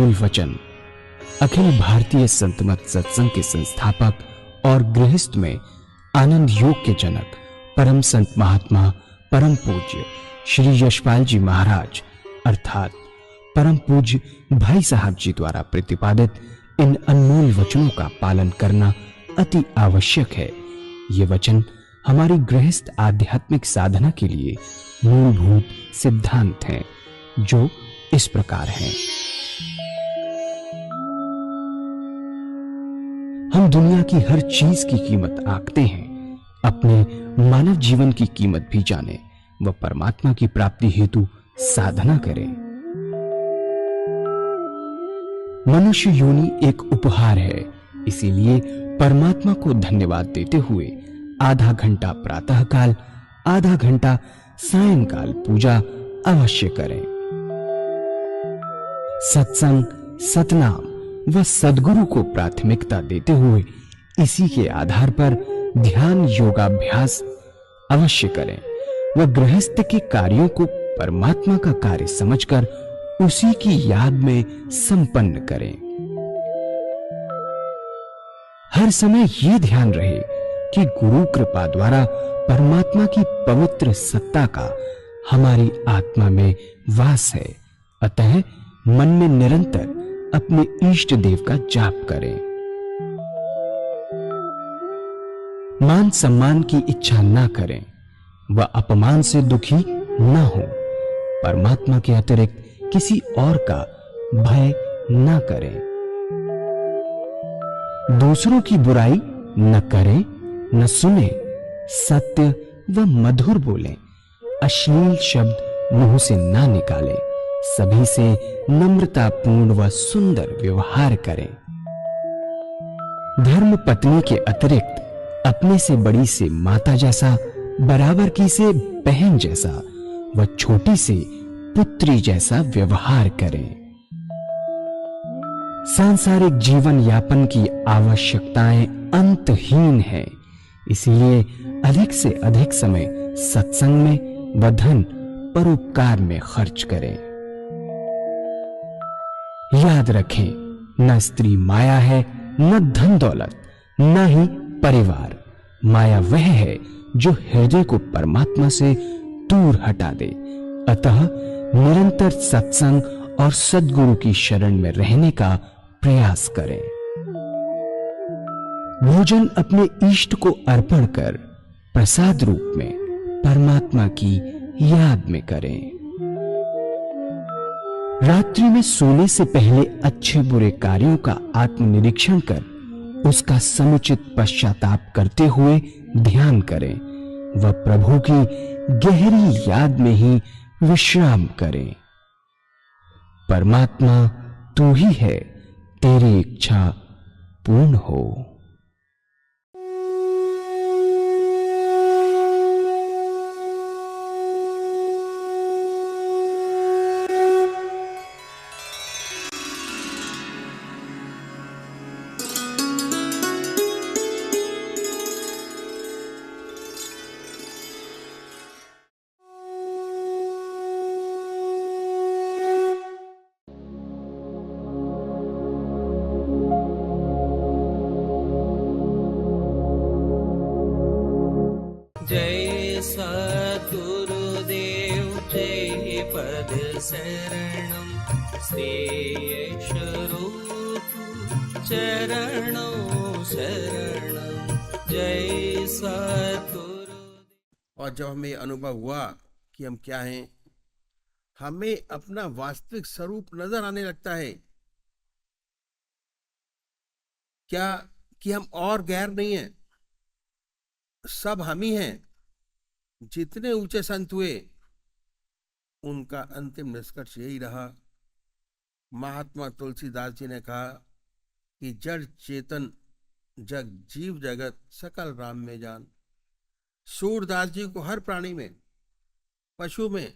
अनमोल वचन अखिल भारतीय संत मत सत्संग के संस्थापक और गृहस्थ में आनंद योग के जनक परम संत महात्मा परम पूज्य श्री यशपाल जी महाराज अर्थात परम पूज्य भाई साहब जी द्वारा प्रतिपादित इन अनमोल वचनों का पालन करना अति आवश्यक है। ये वचन हमारी गृहस्थ आध्यात्मिक साधना के लिए मूलभूत सिद्धांत हैं, जो इस प्रकार हैं। हम दुनिया की हर चीज की कीमत आंकते हैं, अपने मानव जीवन की कीमत भी जाने व परमात्मा की प्राप्ति हेतु साधना करें। मनुष्य योनि एक उपहार है, इसीलिए परमात्मा को धन्यवाद देते हुए आधा घंटा प्रातःकाल, आधा घंटा सायंकाल पूजा अवश्य करें। सत्संग, सतनाम व सद्गुरु को प्राथमिकता देते हुए इसी के आधार पर ध्यान योगाभ्यास अवश्य करें व गृहस्थ के कार्यों को परमात्मा का कार्य समझकर उसी की याद में संपन्न करें। हर समय ये ध्यान रहे कि गुरु कृपा द्वारा परमात्मा की पवित्र सत्ता का हमारी आत्मा में वास है, अतः मन में निरंतर अपने इष्ट देव का जाप करें। मान सम्मान की इच्छा न करें व अपमान से दुखी न हो। परमात्मा के अतिरिक्त किसी और का भय न करें। दूसरों की बुराई न करें, न सुने, सत्य व मधुर बोलें, अश्लील शब्द मुंह से ना निकालें, सभी से नम्रतापूर्ण व सुंदर व्यवहार करें। धर्म पत्नी के अतिरिक्त अपने से बड़ी से माता जैसा, बराबर की से बहन जैसा व छोटी से पुत्री जैसा व्यवहार करें। सांसारिक जीवन यापन की आवश्यकताएं अंतहीन है, इसलिए अधिक से अधिक समय सत्संग में व धन परोपकार में खर्च करें। याद रखें, न स्त्री माया है, न धन दौलत, न ही परिवार। माया वह है जो हृदय को परमात्मा से दूर हटा दे। अतः निरंतर सत्संग और सद्गुरु की शरण में रहने का प्रयास करें। भोजन अपने इष्ट को अर्पण कर प्रसाद रूप में परमात्मा की याद में करें। रात्रि में सोने से पहले अच्छे बुरे कार्यों का आत्मनिरीक्षण कर उसका समुचित पश्चाताप करते हुए ध्यान करें व प्रभु की गहरी याद में ही विश्राम करें। परमात्मा तू ही है, तेरी इच्छा पूर्ण हो। जय सद्गुरुदेव जय पद शरणम श्रेयस्वरूप चरणों शरणम जय सद्गुरु। और जब हमें अनुभव हुआ कि हम क्या हैं, हमें अपना वास्तविक स्वरूप नजर आने लगता है। क्या कि हम और गैर नहीं हैं, सब हम ही हैं। जितने ऊंचे संत हुए उनका अंतिम निष्कर्ष यही रहा। महात्मा तुलसीदास जी ने कहा कि जड़ चेतन जग जीव जगत सकल राम में जान। सूरदास जी को हर प्राणी में, पशु में,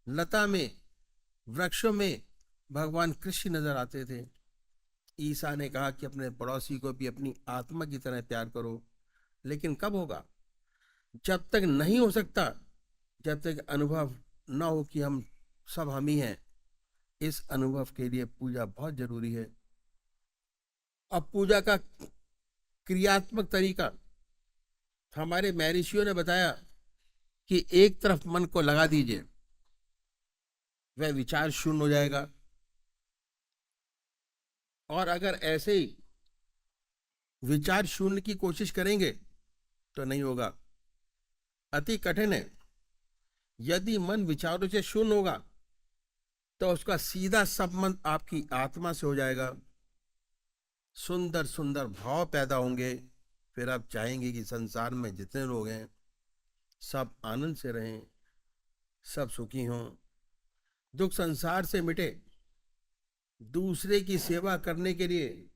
लता में, वृक्षों में भगवान कृष्ण नजर आते थे। ईसा ने कहा कि अपने पड़ोसी को भी अपनी आत्मा की तरह प्यार करो। लेकिन कब होगा? जब तक नहीं हो सकता, जब तक अनुभव न हो कि हम सब हम ही हैं। इस अनुभव के लिए पूजा बहुत जरूरी है। अब पूजा का क्रियात्मक तरीका हमारे महर्षियों ने बताया कि एक तरफ मन को लगा दीजिए, वह विचार शून्य हो जाएगा। और अगर ऐसे ही विचार शून्य की कोशिश करेंगे तो नहीं होगा, अति कठिन है। यदि मन विचारों से शून्य होगा तो उसका सीधा संबंध आपकी आत्मा से हो जाएगा। सुंदर सुंदर भाव पैदा होंगे। फिर आप चाहेंगे कि संसार में जितने लोग हैं सब आनंद से रहें, सब सुखी हों, दुख संसार से मिटे। दूसरे की सेवा करने के लिए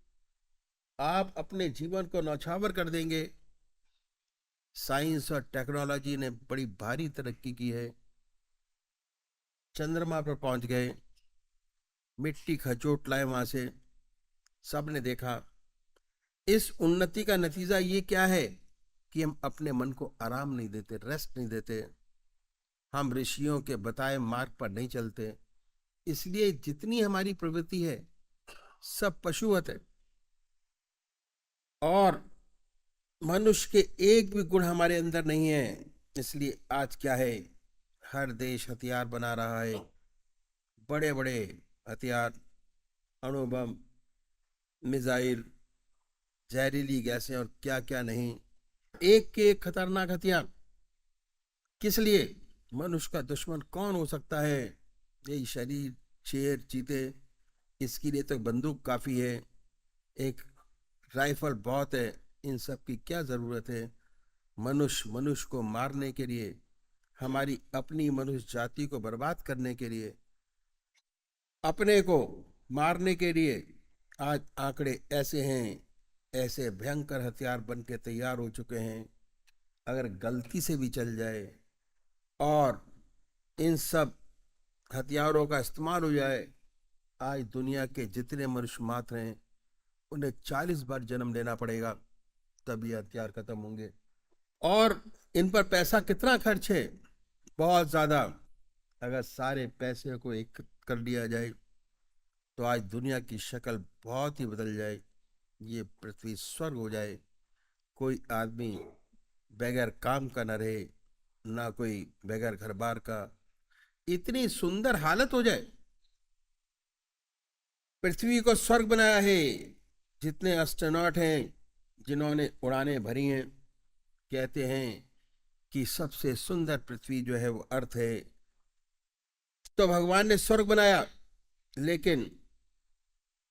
आप अपने जीवन को न्यौछावर कर देंगे। साइंस और टेक्नोलॉजी ने बड़ी भारी तरक्की की है, चंद्रमा पर पहुंच गए, मिट्टी खचोट लाए वहां से, सबने देखा। इस उन्नति का नतीजा ये क्या है कि हम अपने मन को आराम नहीं देते, रेस्ट नहीं देते। हम ऋषियों के बताए मार्ग पर नहीं चलते। इसलिए जितनी हमारी प्रवृत्ति है सब पशुवत है, और मनुष्य के एक भी गुण हमारे अंदर नहीं है। इसलिए आज क्या है, हर देश हथियार बना रहा है, बड़े बड़े हथियार, अणुबम, मिसाइल, जहरीली गैसें और क्या क्या नहीं, एक के एक खतरनाक हथियार। किस लिए? मनुष्य का दुश्मन कौन हो सकता है? यही शरीर, शेर, चीते। इसके लिए तो बंदूक काफी है, एक राइफल बहुत है। इन सब की क्या जरूरत है? मनुष्य को मारने के लिए, हमारी अपनी मनुष्य जाति को बर्बाद करने के लिए, अपने को मारने के लिए आज आंकड़े ऐसे हैं, ऐसे भयंकर हथियार बन के तैयार हो चुके हैं। अगर गलती से भी चल जाए और इन सब हथियारों का इस्तेमाल हो जाए, आज दुनिया के जितने मनुष्य मात्र हैं उन्हें 40 बार जन्म लेना पड़ेगा, तब ये हथियार खत्म होंगे। और इन पर पैसा कितना खर्च है? बहुत ज्यादा। अगर सारे पैसे को एक कर लिया जाए तो आज दुनिया की शक्ल बहुत ही बदल जाए, ये पृथ्वी स्वर्ग हो जाए। कोई आदमी बगैर काम का न रहे, ना कोई बगैर घर बार का, इतनी सुंदर हालत हो जाए। पृथ्वी को स्वर्ग बनाया है। जितने एस्ट्रोनॉट हैं जिन्होंने उड़ानें भरी हैं, कहते हैं कि सबसे सुंदर पृथ्वी जो है वो अर्थ है। तो भगवान ने स्वर्ग बनाया, लेकिन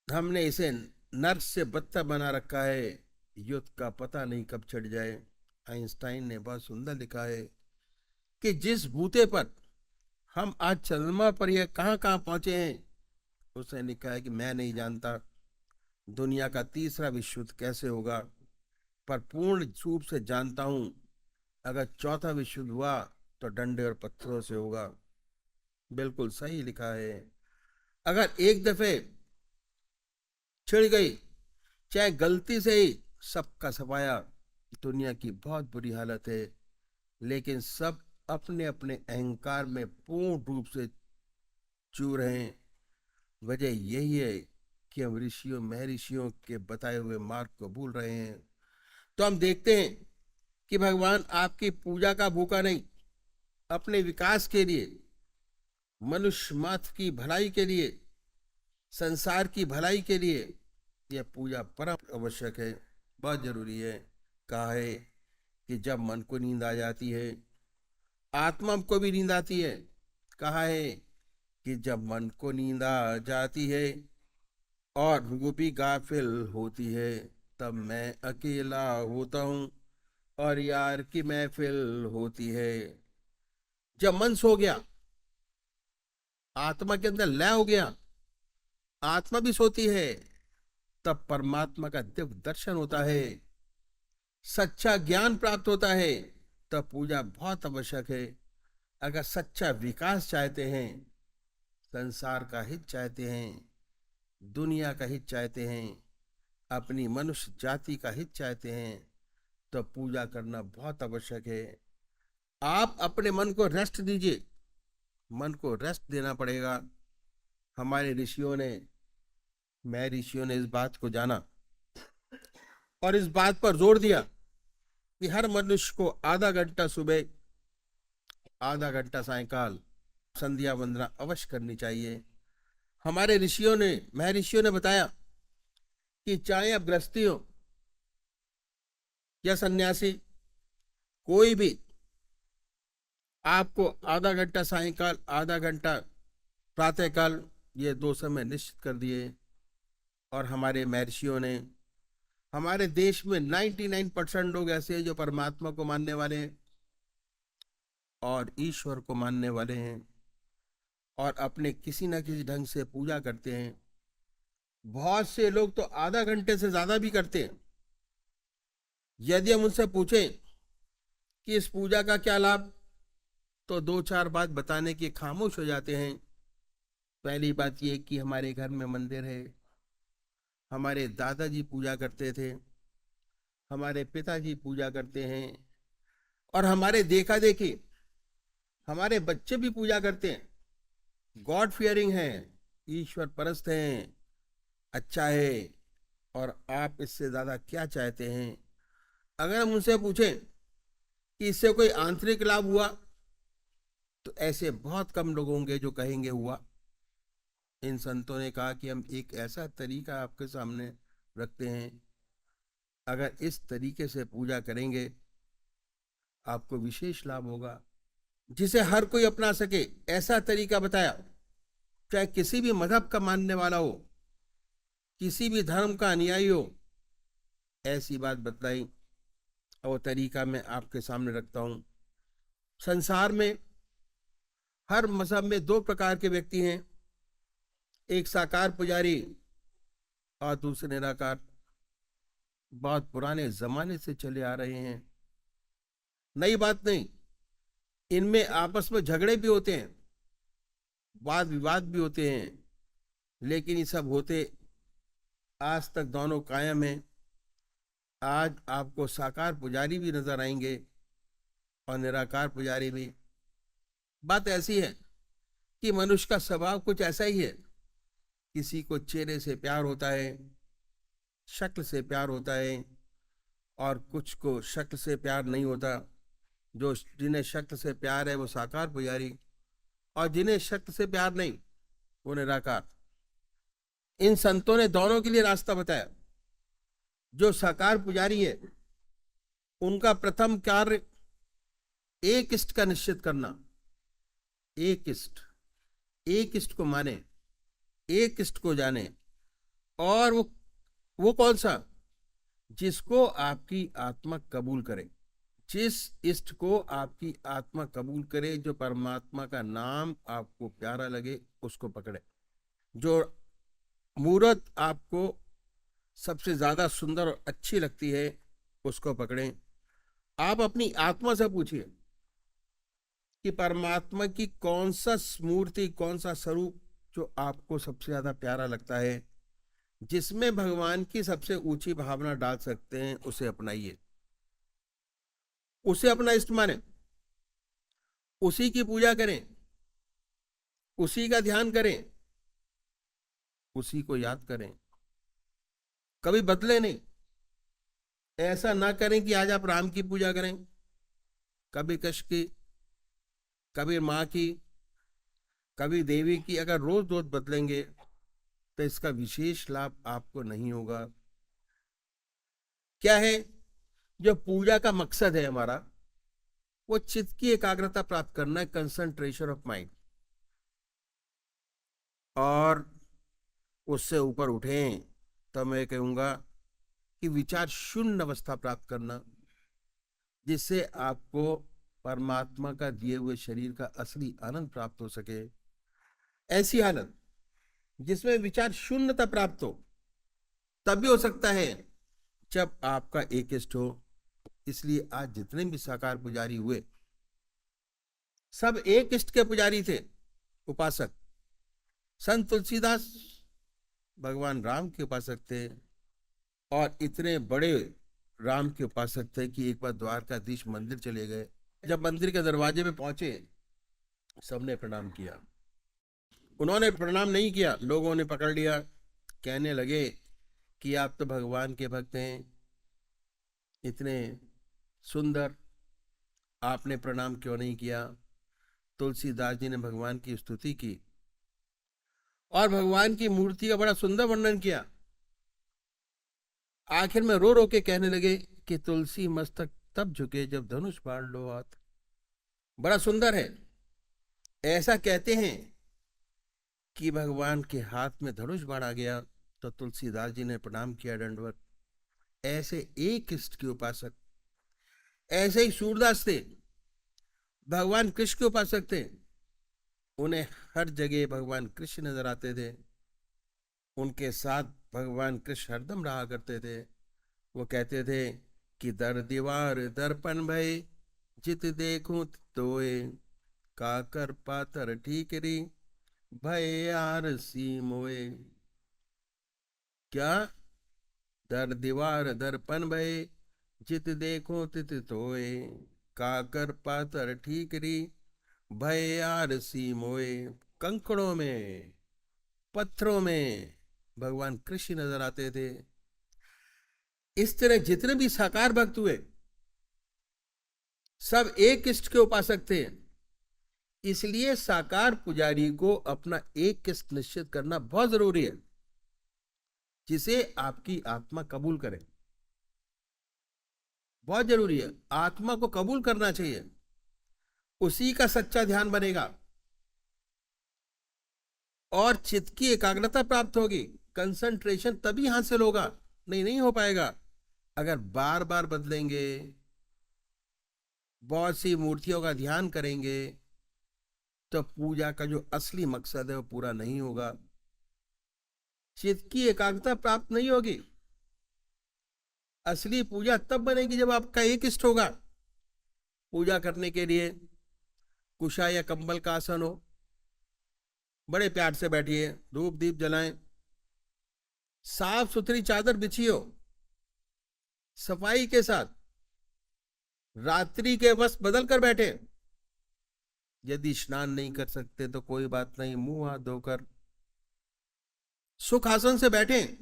हमने इसे नर्क से बदतर बना रखा है। युद्ध का पता नहीं कब छिड़ जाए। आइंस्टाइन ने बहुत सुंदर लिखा है कि जिस बूते पर हम आज चंद्रमा पर यह कहाँ कहाँ पहुंचे हैं, उसने लिखा है कि मैं नहीं जानता दुनिया का तीसरा विश्व युद्ध कैसे होगा, पर पूर्ण रूप से जानता हूं अगर चौथा विश्व युद्ध हुआ तो डंडे और पत्थरों से होगा। बिल्कुल सही लिखा है। अगर एक दफे छिड़ गई, चाहे गलती से ही, सबका सफाया, दुनिया की बहुत बुरी हालत है। लेकिन सब अपने अपने अहंकार में पूर्ण रूप से चूर हैं। वजह यही है कि हम ऋषियों महर्षियों के बताए हुए मार्ग को भूल रहे हैं। तो हम देखते हैं कि भगवान आपकी पूजा का भूखा नहीं, अपने विकास के लिए, मनुष्य मात्र की भलाई के लिए, संसार की भलाई के लिए यह पूजा परम आवश्यक है, बहुत जरूरी है। कहा है कि जब मन को नींद आ जाती है, आत्मा को भी नींद आती है। कहा है कि जब मन को नींद आ जाती है और रूह भी गाफिल होती है, तब मैं अकेला होता हूँ और यार की महफिल होती है। जब मन सो गया, आत्मा के अंदर लय हो गया, आत्मा भी सोती है, तब परमात्मा का दिव्य दर्शन होता है, सच्चा ज्ञान प्राप्त होता है। तब पूजा बहुत आवश्यक है। अगर सच्चा विकास चाहते हैं, संसार का हित चाहते हैं, दुनिया का हित चाहते हैं, अपनी मनुष्य जाति का हित चाहते हैं, तो पूजा करना बहुत आवश्यक है। आप अपने मन को रेस्ट दीजिए, मन को रेस्ट देना पड़ेगा। हमारे ऋषियों ने, मैं ऋषियों ने इस बात को जाना और इस बात पर जोर दिया कि हर मनुष्य को आधा घंटा सुबह, आधा घंटा सायंकाल संध्या वंदना अवश्य करनी चाहिए। हमारे ऋषियों ने, महर्षियों ने बताया कि चाहे आप गृहस्थी हो या सन्यासी, कोई भी आपको आधा घंटा सायंकाल, आधा घंटा प्रातःकाल, ये 2 समय निश्चित कर दिए। और हमारे महर्षियों ने, हमारे देश में 99% लोग ऐसे हैं जो परमात्मा को मानने वाले हैं और ईश्वर को मानने वाले हैं और अपने किसी न किसी ढंग से पूजा करते हैं। बहुत से लोग तो आधा घंटे से ज्यादा भी करते हैं। यदि हम उनसे पूछें कि इस पूजा का क्या लाभ, तो 2-4 बात बताने के खामोश हो जाते हैं। पहली बात यह कि हमारे घर में मंदिर है, हमारे दादाजी पूजा करते थे, हमारे पिताजी पूजा करते हैं और हमारे देखा देखी हमारे बच्चे भी पूजा करते हैं। गॉड फियरिंग है, ईश्वर परस्त हैं, अच्छा है। और आप इससे ज्यादा क्या चाहते हैं? अगर हम उनसे पूछें कि इससे कोई आंतरिक लाभ हुआ, तो ऐसे बहुत कम लोग होंगे जो कहेंगे हुआ। इन संतों ने कहा कि हम एक ऐसा तरीका आपके सामने रखते हैं, अगर इस तरीके से पूजा करेंगे आपको विशेष लाभ होगा, जिसे हर कोई अपना सके। ऐसा तरीका बताया, चाहे किसी भी मजहब का मानने वाला हो, किसी भी धर्म का अनुयायी हो, ऐसी बात बतलाई और वो तरीका मैं आपके सामने रखता हूं। संसार में हर मजहब में 2 प्रकार के व्यक्ति हैं, एक साकार पुजारी और दूसरे निराकार। बहुत पुराने जमाने से चले आ रहे हैं, नई बात नहीं। इनमें आपस में झगड़े भी होते हैं, वाद विवाद भी होते हैं, लेकिन ये सब होते आज तक दोनों कायम हैं। आज आपको साकार पुजारी भी नजर आएंगे और निराकार पुजारी भी। बात ऐसी है कि मनुष्य का स्वभाव कुछ ऐसा ही है। किसी को चेहरे से प्यार होता है, शक्ल से प्यार होता है, और कुछ को शक्ल से प्यार नहीं होता। जो जिन्हें शक्ल से प्यार है वो साकार पुजारी, और जिन्हें शक्ल से प्यार नहीं वो निराकार। इन संतों ने दोनों के लिए रास्ता बताया। जो साकार पुजारी है उनका प्रथम कार्य एक इष्ट का निश्चित करना। एक इष्ट को माने, एक इष्ट को जाने। और वो कौन सा? जिसको आपकी आत्मा कबूल करे। जिस इष्ट को आपकी आत्मा कबूल करे, जो परमात्मा का नाम आपको प्यारा लगे, उसको पकड़े। जो मूर्त आपको सबसे ज्यादा सुंदर और अच्छी लगती है, उसको पकड़ें। आप अपनी आत्मा से पूछिए कि परमात्मा की कौन सा मूर्ति, कौन सा स्वरूप जो आपको सबसे ज्यादा प्यारा लगता है, जिसमें भगवान की सबसे ऊंची भावना डाल सकते हैं, उसे अपनाइए, उसे अपना इष्ट माने, उसी की पूजा करें, उसी का ध्यान करें, उसी को याद करें। कभी बदले नहीं। ऐसा ना करें कि आज आप राम की पूजा करें, कभी कृष्ण की, कभी माँ की, कभी देवी की। अगर रोज रोज बदलेंगे तो इसका विशेष लाभ आपको नहीं होगा। क्या है? जो पूजा का मकसद है हमारा, वो चित्त की एकाग्रता प्राप्त करना है, कंसंट्रेशन ऑफ माइंड। और उससे ऊपर उठें तो मैं कहूंगा कि विचार शून्य अवस्था प्राप्त करना, जिससे आपको परमात्मा का दिए हुए शरीर का असली आनंद प्राप्त हो सके। ऐसी हालत जिसमें विचार शून्यता प्राप्त हो, तभी हो सकता है जब आपका एक इष्ट हो। इसलिए आज जितने भी साकार पुजारी हुए, सब एक इष्ट के पुजारी थे, उपासक। संत तुलसीदास भगवान राम के उपासक थे, और इतने बड़े राम के उपासक थे कि एक बार द्वारकाधीश मंदिर चले गए। जब मंदिर के दरवाजे पे पहुंचे, सबने प्रणाम किया। उन्होंने प्रणाम नहीं किया, लोगों ने पकड़ लिया, कहने लगे कि आप तो भगवान के भक्त हैं, इतने सुंदर, आपने प्रणाम क्यों नहीं किया। तुलसीदास जी ने भगवान की स्तुति की और भगवान की मूर्ति का बड़ा सुंदर वर्णन किया। आखिर में रो रो के कहने लगे कि तुलसी मस्तक तब झुके जब धनुष बाण लो हाथ। बड़ा सुंदर है। ऐसा कहते हैं कि भगवान के हाथ में धनुष बाण आ गया तो तुलसीदास जी ने प्रणाम किया, दंडवत। ऐसे एक इष्ट के उपासक, ऐसे ही सूरदास थे, भगवान कृष्ण के उपासक थे। उन्हें हर जगह भगवान कृष्ण नजर आते थे, उनके साथ भगवान कृष्ण हरदम रहा करते थे। वो कहते थे कि दर दीवार दर्पण भय जित देखूं तोए, काकर पातर ठीकरी भय आरसी मोए। क्या? दर दीवार दर्पण भय जित देखो तित तोए, काकर पातर ठीकरी भय आरसी मोए। कंकड़ों में, पत्थरों में भगवान कृष्ण नजर आते थे। इस तरह जितने भी साकार भक्त हुए सब एक इष्ट के उपासक थे। इसलिए साकार पुजारी को अपना एक इष्ट निश्चित करना बहुत जरूरी है, जिसे आपकी आत्मा कबूल करे। बहुत जरूरी है, आत्मा को कबूल करना चाहिए, उसी का सच्चा ध्यान बनेगा और चित्त की एकाग्रता प्राप्त होगी। कंसंट्रेशन तभी हासिल होगा, नहीं हो पाएगा अगर बार बार बदलेंगे, बहुत सी मूर्तियों का ध्यान करेंगे तो पूजा का जो असली मकसद है वो पूरा नहीं होगा, चित्त की एकाग्रता प्राप्त नहीं होगी। असली पूजा तब बनेगी जब आपका एक इष्ट होगा। पूजा करने के लिए कुशा या कंबल का आसन हो, बड़े प्यार से बैठिए, धूप दीप जलाएं, साफ सुथरी चादर बिछी हो, सफाई के साथ, रात्रि के वस्त्र बदल कर बैठे। यदि स्नान नहीं कर सकते तो कोई बात नहीं, मुंह हाथ धोकर सुख आसन से बैठें।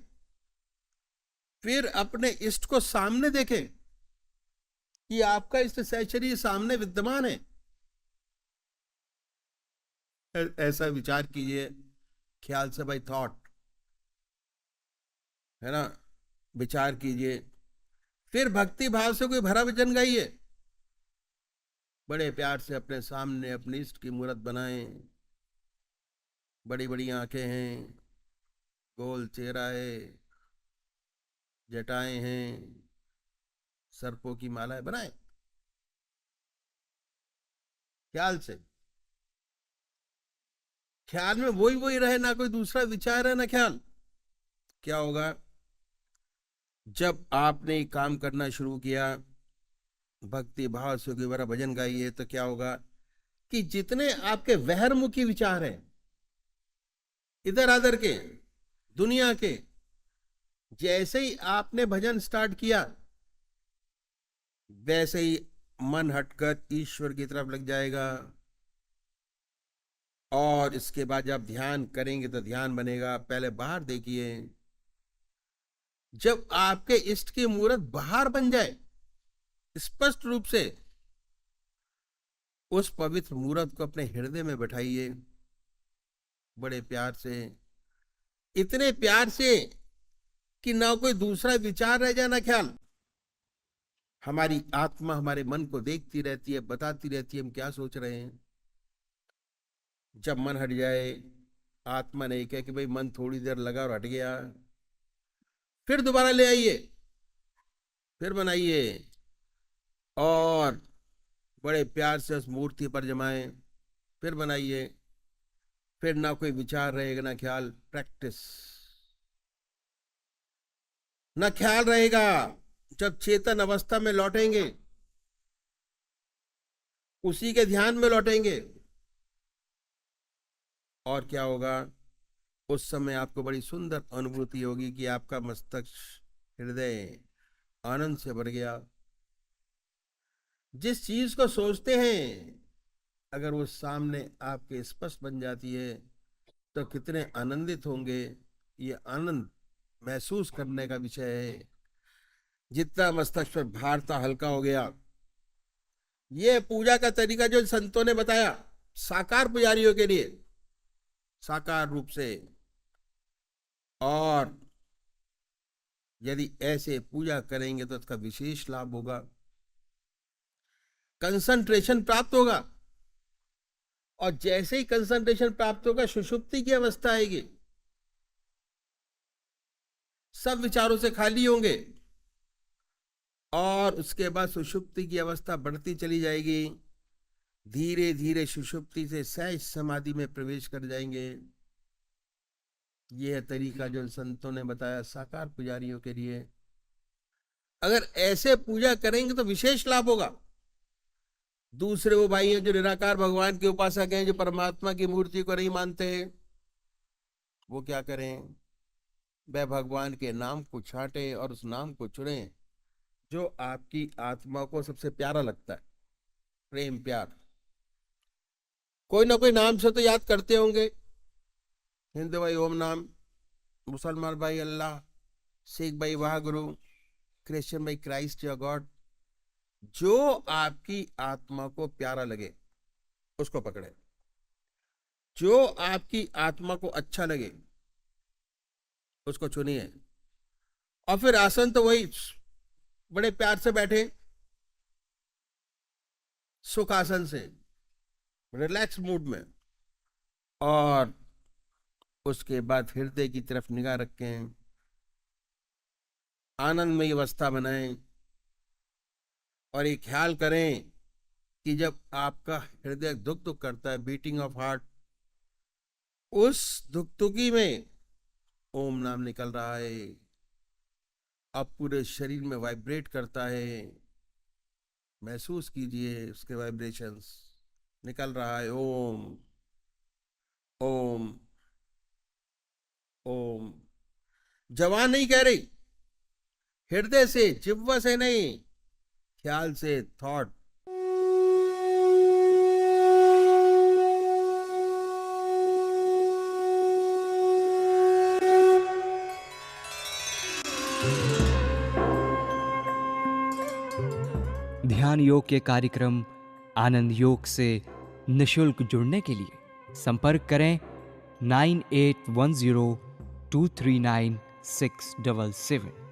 फिर अपने इष्ट को सामने देखें कि आपका इष्ट सहचरी सामने विद्यमान है। ऐसा विचार कीजिए, ख्याल से, भाई थॉट है ना, विचार कीजिए। फिर भक्ति भाव से कोई भरा वचन गाइए, बड़े प्यार से अपने सामने अपने इष्ट की मूर्त बनाएं। बड़ी बड़ी आंखें हैं, गोल चेहरा है, जटाएं हैं, सर्पों की मालाएं बनाएं ख्याल से। ख्याल में वही रहे, ना कोई दूसरा विचार है ना ख्याल। क्या होगा जब आपने काम करना शुरू किया, भक्ति भाव से कोई बड़ा भजन गाइए, तो क्या होगा कि जितने आपके वहरमुखी विचार हैं, इधर आधर के, दुनिया के, जैसे ही आपने भजन स्टार्ट किया वैसे ही मन हटकर ईश्वर की तरफ लग जाएगा। और इसके बाद जब ध्यान करेंगे तो ध्यान बनेगा। पहले बाहर देखिए, जब आपके इष्ट की मूर्त बाहर बन जाए स्पष्ट रूप से, उस पवित्र मूर्त को अपने हृदय में बैठाइए बड़े प्यार से, इतने प्यार से कि ना कोई दूसरा विचार रह जाए ना ख्याल। हमारी आत्मा हमारे मन को देखती रहती है, बताती रहती है हम क्या सोच रहे हैं। जब मन हट जाए, आत्मा नहीं कहे कि भाई मन थोड़ी देर लगा और हट गया, फिर दोबारा ले आइए, फिर बनाइए और बड़े प्यार से उस मूर्ति पर जमाएं, फिर बनाइए। फिर ना कोई विचार रहेगा ना ख्याल, प्रैक्टिस। ना ख्याल रहेगा, जब चेतन अवस्था में लौटेंगे उसी के ध्यान में लौटेंगे। और क्या होगा, उस समय आपको बड़ी सुंदर अनुभूति होगी कि आपका मस्तिष्क, हृदय आनंद से भर गया। जिस चीज को सोचते हैं अगर वो सामने आपके स्पष्ट बन जाती है तो कितने आनंदित होंगे। ये आनंद महसूस करने का विषय है। जितना मस्तिष्क पर भार था हल्का हो गया। ये पूजा का तरीका जो संतों ने बताया साकार पुजारियों के लिए, साकार रूप से, और यदि ऐसे पूजा करेंगे तो इसका विशेष लाभ होगा, कंसंट्रेशन प्राप्त होगा। और जैसे ही कंसंट्रेशन प्राप्त होगा सुषुप्ति की अवस्था आएगी, सब विचारों से खाली होंगे और उसके बाद सुषुप्ति की अवस्था बढ़ती चली जाएगी। धीरे धीरे सुषुप्ति से सहज समाधि में प्रवेश कर जाएंगे। यह तरीका जो संतों ने बताया साकार पुजारियों के लिए। अगर ऐसे पूजा करेंगे तो विशेष लाभ होगा। दूसरे वो भाई हैं जो निराकार भगवान के उपासक हैं, जो परमात्मा की मूर्ति को नहीं मानते, वो क्या करें? वह भगवान के नाम को छाटे और उस नाम को चुने जो आपकी आत्मा को सबसे प्यारा लगता है। प्रेम प्यार, कोई ना कोई नाम से तो याद करते होंगे। हिंदू भाई ओम नाम, मुसलमान भाई अल्लाह, सिख भाई वाह गुरु, क्रिश्चियन भाई क्राइस्ट या गॉड। जो आपकी आत्मा को प्यारा लगे उसको पकड़े, जो आपकी आत्मा को अच्छा लगे उसको चुनिए। और फिर आसन तो वही बड़े प्यार से बैठे, सुख आसन से, रिलैक्स मूड में, और उसके बाद हृदय की तरफ निगाह रखें, आनंदमयी अवस्था बनाएं और ये ख्याल करें कि जब आपका हृदय धुक धुक करता है, बीटिंग ऑफ हार्ट, उस धुकधुकी में ओम नाम निकल रहा है। अब पूरे शरीर में वाइब्रेट करता है, महसूस कीजिए उसके वाइब्रेशंस। निकल रहा है ओम ओम ओम। जवान नहीं कह रही, हृदय से, जिह्वा से नहीं, ख्याल से, थॉट। ध्यान योग के कार्यक्रम आनंद योग से निशुल्क जुड़ने के लिए संपर्क करें 9810239677।